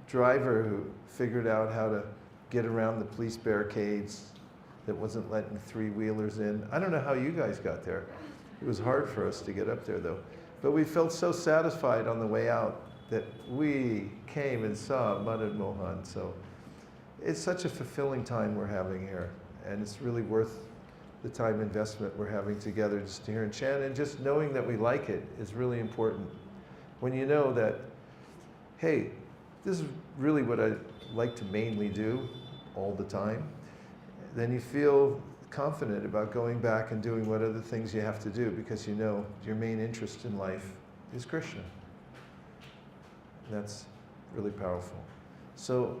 driver who figured out how to get around the police barricades that wasn't letting 3-wheelers in. I don't know how you guys got there. It was hard for us to get up there though. But we felt so satisfied on the way out that we came and saw Madan Mohan. So it's such a fulfilling time we're having here. And it's really worth the time investment we're having together just to hear and chant. And just knowing that we like it is really important. When you know that, hey, this is really what I like to mainly do all the time, then you feel confident about going back and doing what other things you have to do, because you know your main interest in life is Krishna. That's really powerful. So,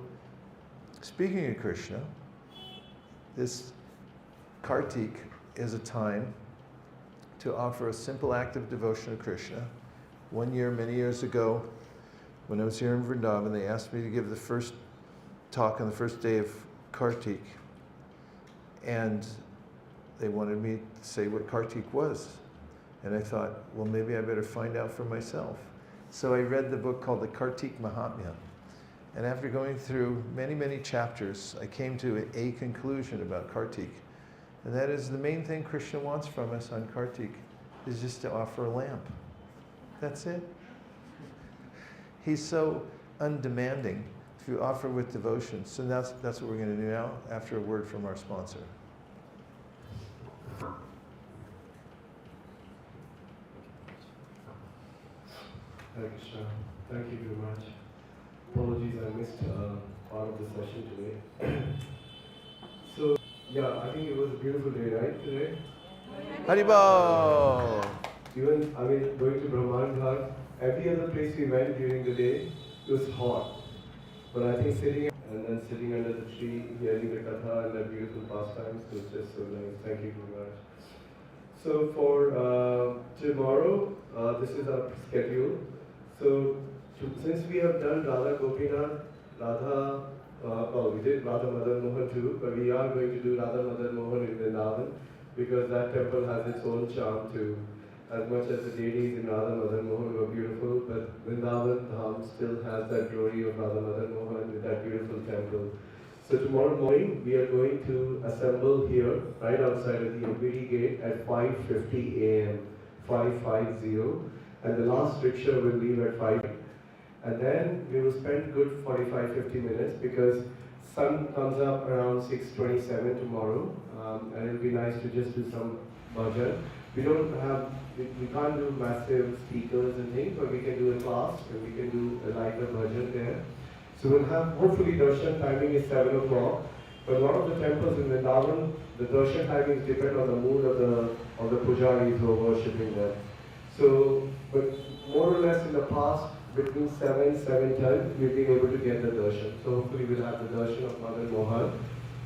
speaking of Krishna, this Kartik is a time to offer a simple act of devotion to Krishna. One year, many years ago, when I was here in Vrindavan, they asked me to give the first talk on the first day of Kartik. And they wanted me to say what Kartik was. And I thought, well, maybe I better find out for myself. So I read the book called the Kartik Mahatmya. And after going through many, many chapters, I came to a conclusion about Kartik. And that is the main thing Krishna wants from us on Kartik is just to offer a lamp. That's it. He's so undemanding if you offer with devotion. So that's what we're going to do now after a word from our sponsor. Hare Krishna. Thank you very much. Apologies, I missed part of the session today. So, yeah, I think it was a beautiful day, right, today? Haribol! Even, going to Brahman Ghat, every other place we went during the day, it was hot. But I think sitting under the tree, hearing the Katha and the beautiful pastimes was just so nice. Thank you very much. So for tomorrow, this is our schedule. So since we have done Radha Gopinath, we did Radha Madan Mohan too, but we are going to do Radha Madan Mohan in Vrindavan because that temple has its own charm too. As much as the deities in Radha Madan Mohan were beautiful, but Vrindavan Dham still has that glory of Radha Madan Mohan with that beautiful temple. So tomorrow morning we are going to assemble here, right outside of the MBD gate at 5:50 a.m. 5:50, and the last rickshaw will leave at 5. And then we will spend good 45-50 minutes because sun comes up around 6:27 tomorrow, and it'll be nice to just do some bhajan. We can't do massive speakers and things, but we can do a class and we can do a lighter bhajan there. So we'll have, hopefully darshan timing is 7 o'clock, but a lot of the temples in Vrindavan, the darshan timings depend on the mood of the pujaris who are worshipping there. So, but more or less in the past, between 7:10, we've been able to get the darshan. So hopefully we'll have the darshan of Madan Mohan.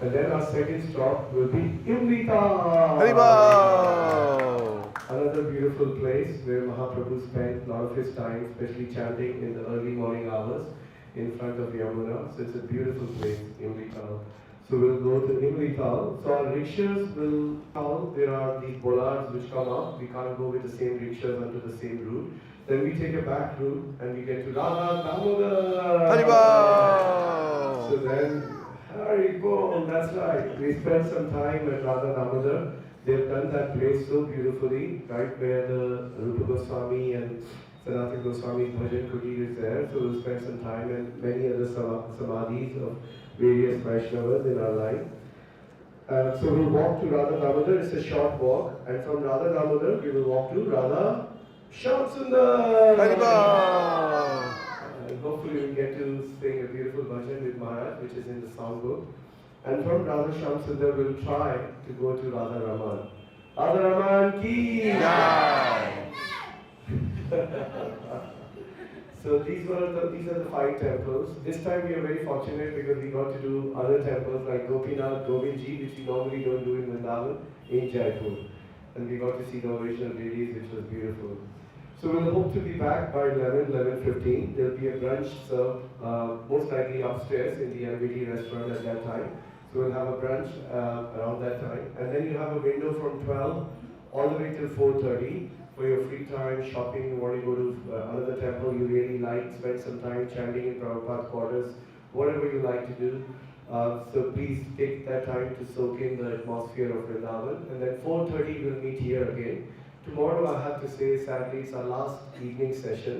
And then our second stop will be Imrita! Haribol! Another beautiful place where Mahaprabhu spent a lot of his time, especially chanting in the early morning hours in front of Yamuna. So it's a beautiful place, Imrita. So we'll go to Imrita. So our rickshaws there are these bollards which come up. We can't go with the same rickshaws onto the same route. Then we take a back route and we get to Radha Damodar. Haribol! So then, Haribol, that's right. We spent some time at Radha Damodar. They've done that place so beautifully, right where the Rupa Goswami and Sanatana Goswami's Bhajan Kutir is there. So we'll spend some time and many other samadhis of various Vaishnavas in our line. So we'll walk to Radha Damodar. It's a short walk. And from Radha Damodar, we will walk to Radha Shyam Sundar! And hopefully we'll get to sing a beautiful bhajan with Maharaj, which is in the songbook. And from Radha Shyam Sundar, we'll try to go to Radha Raman. Radha Raman ki jai! So these are the 5 temples. This time we are very fortunate because we got to do other temples like Gopinath, Govindji, which we normally don't do in Vrindavan, in Jaipur. And we got to see the original deities, which was beautiful. So we'll hope to be back by 11:15. There'll be a brunch served, most likely upstairs in the MBD restaurant at that time. So we'll have a brunch around that time. And then you have a window from 12 all the way till 4:30 for your free time, shopping, you want to go to another temple you really like, spend some time chanting in Prabhupada's quarters, whatever you like to do. So please take that time to soak in the atmosphere of Vrindavan. And then 4:30 we'll meet here again. Tomorrow I have to say, sadly, it's our last evening session.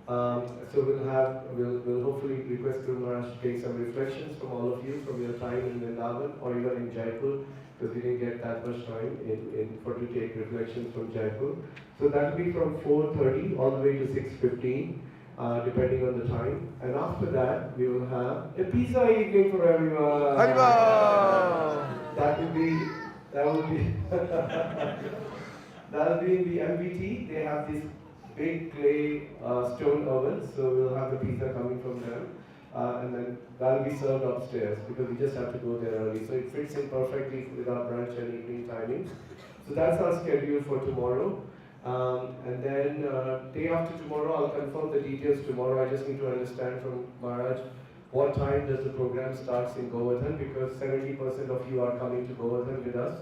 So we'll hopefully request Guru Maharaj to take some reflections from all of you from your time in Vrindavan or even in Jaipur, because we didn't get that much time to take reflections from Jaipur. So that will be from 4:30 all the way to 6:15, depending on the time. And after that, we will have a pizza evening for everyone. That will be that'll be in the MBT. They have these big clay stone ovens, so we'll have the pizza coming from them. And then that'll be served upstairs because we just have to go there early. So it fits in perfectly with our brunch and evening timings. So that's our schedule for tomorrow. And then day after tomorrow, I'll confirm the details tomorrow. I just need to understand from Maharaj what time does the program starts in Govardhan, because 70% of you are coming to Govardhan with us.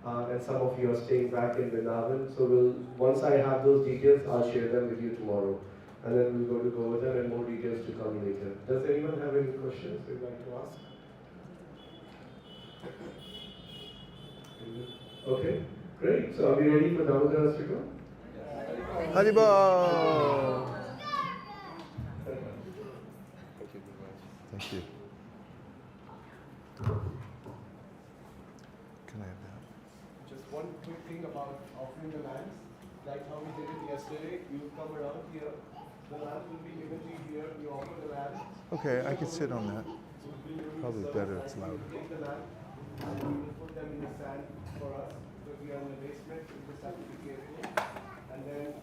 and some of you are staying back in Vrindavan. So once I have those details, I'll share them with you tomorrow. And then we'll go to Govardhan and more details to come later. Does anyone have any questions they'd like to ask? Okay, great. So are we ready for Damodaras to go? Haribo! Thank you. Can I have that? Just one quick thing about offering the lands. Like how we did it yesterday, you come around here, the land will be given to you here, you offer the land. Okay, I can sit on that. Probably better, it's louder. Take the land, and you will put them in the sand for us, because we are in the basement, we just have to be careful. And then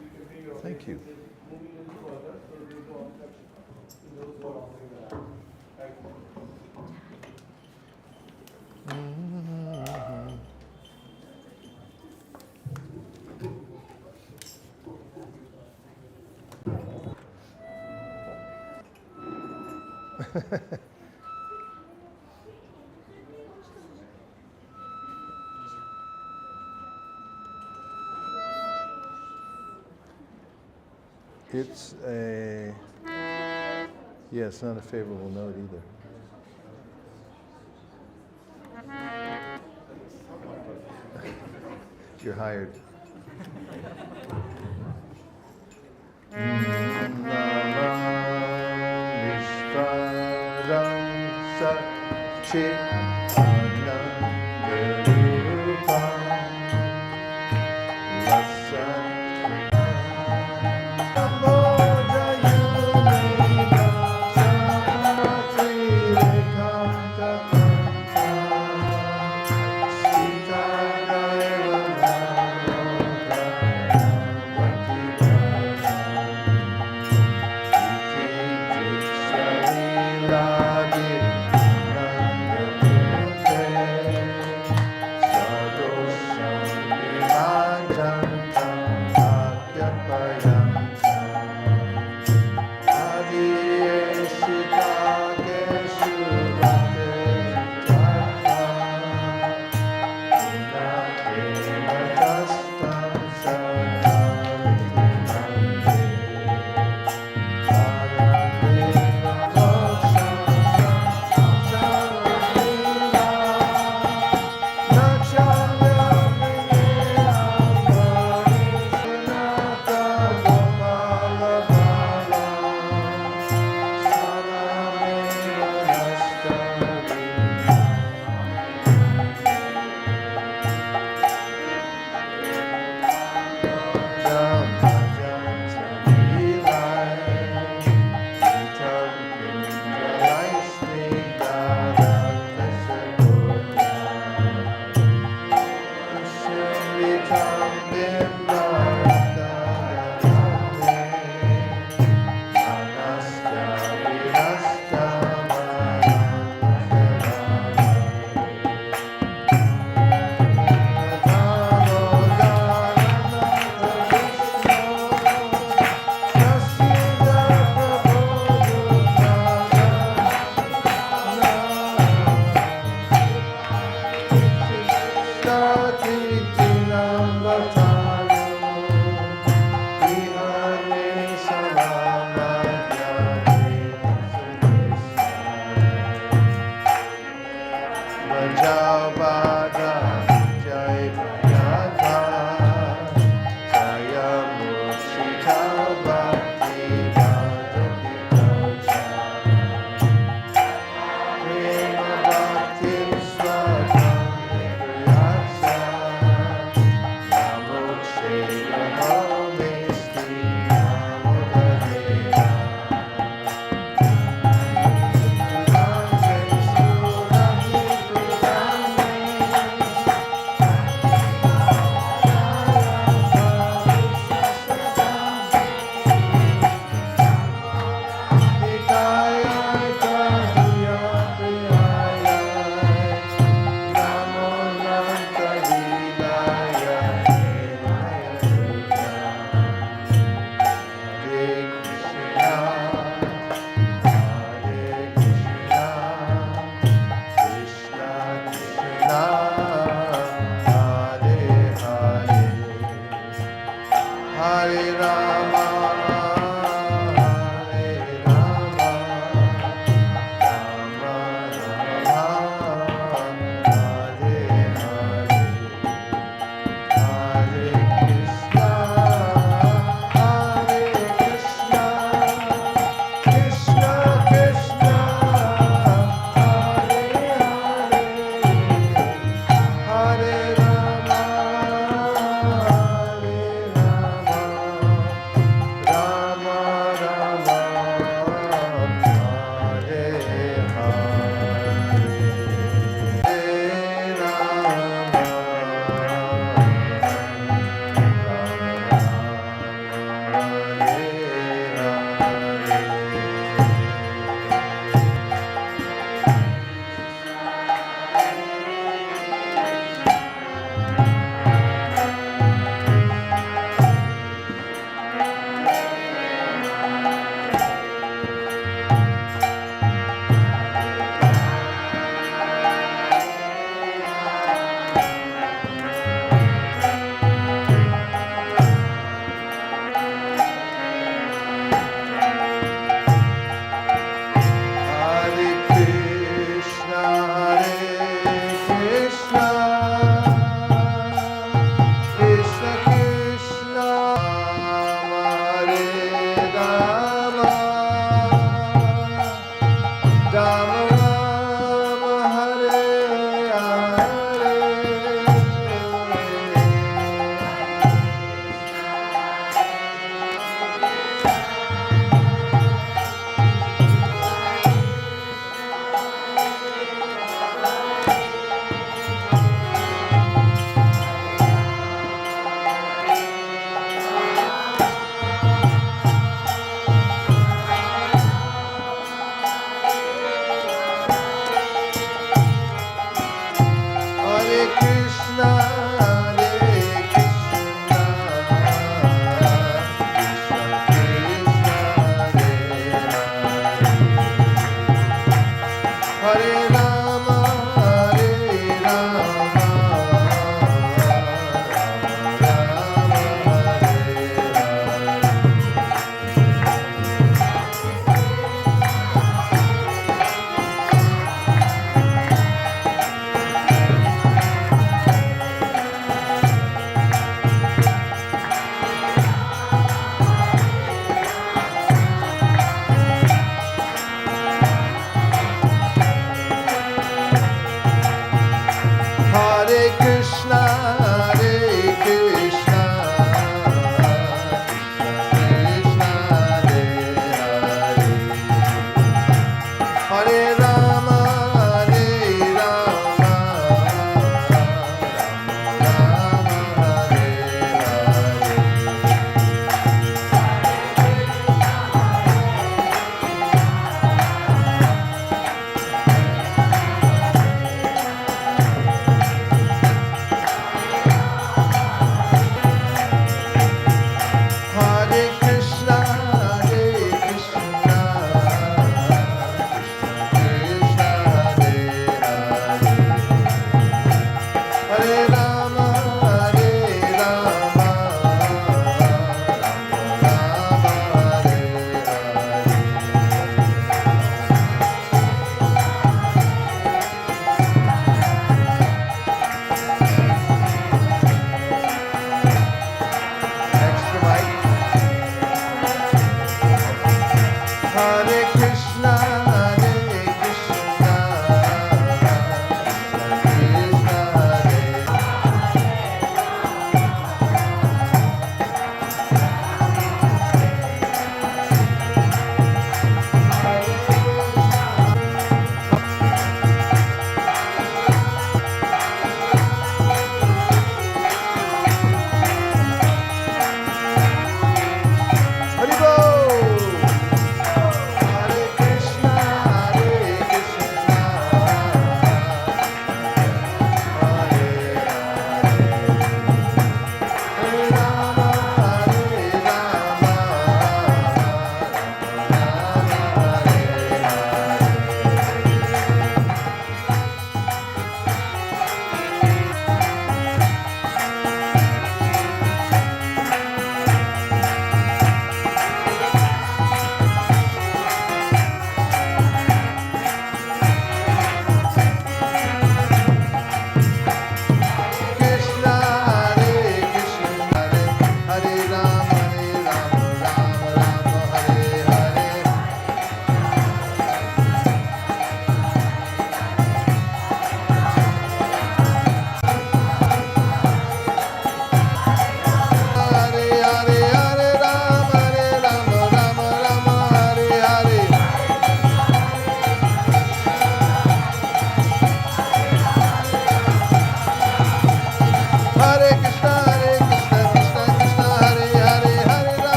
you can bring your Thank you. moving a little further, so there is no obstruction to those who are offering the land. Thank you. It's a, yeah, it's not a favorable note either. You're hired.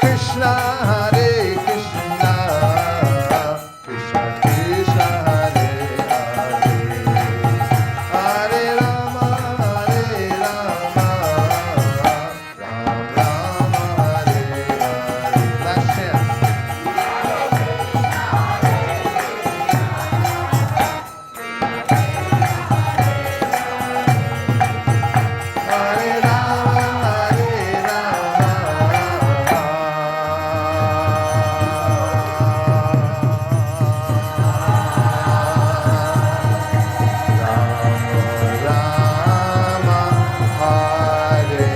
Krishna, Krishna Krishna, Hare Hare, Hare Rama, Ram Rama, Hare Hare. Last chance. Hare Rama, Hare Rama, Hare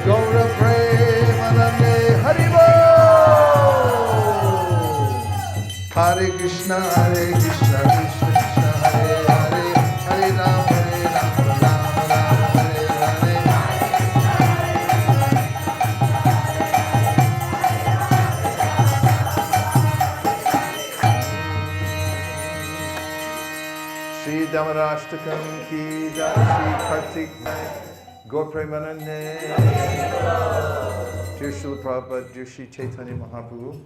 Gaura Premanande Haribo. Hare Krishna, Krishna Krishna, Hare Hare, Hare Rama, Rama Rama, Hare Hare. Shri Damarashtakam ki jai, Shri Kartik Gaur Premanande. Dear Srila Prabhupada, dear Shri Chaitanya Mahaprabhu,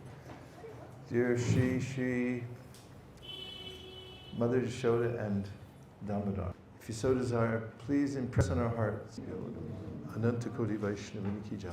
dear Shri Mother Yashoda and Damodar. If you so desire, please impress on our hearts. Ananta Koti Vaishnavini ki jai.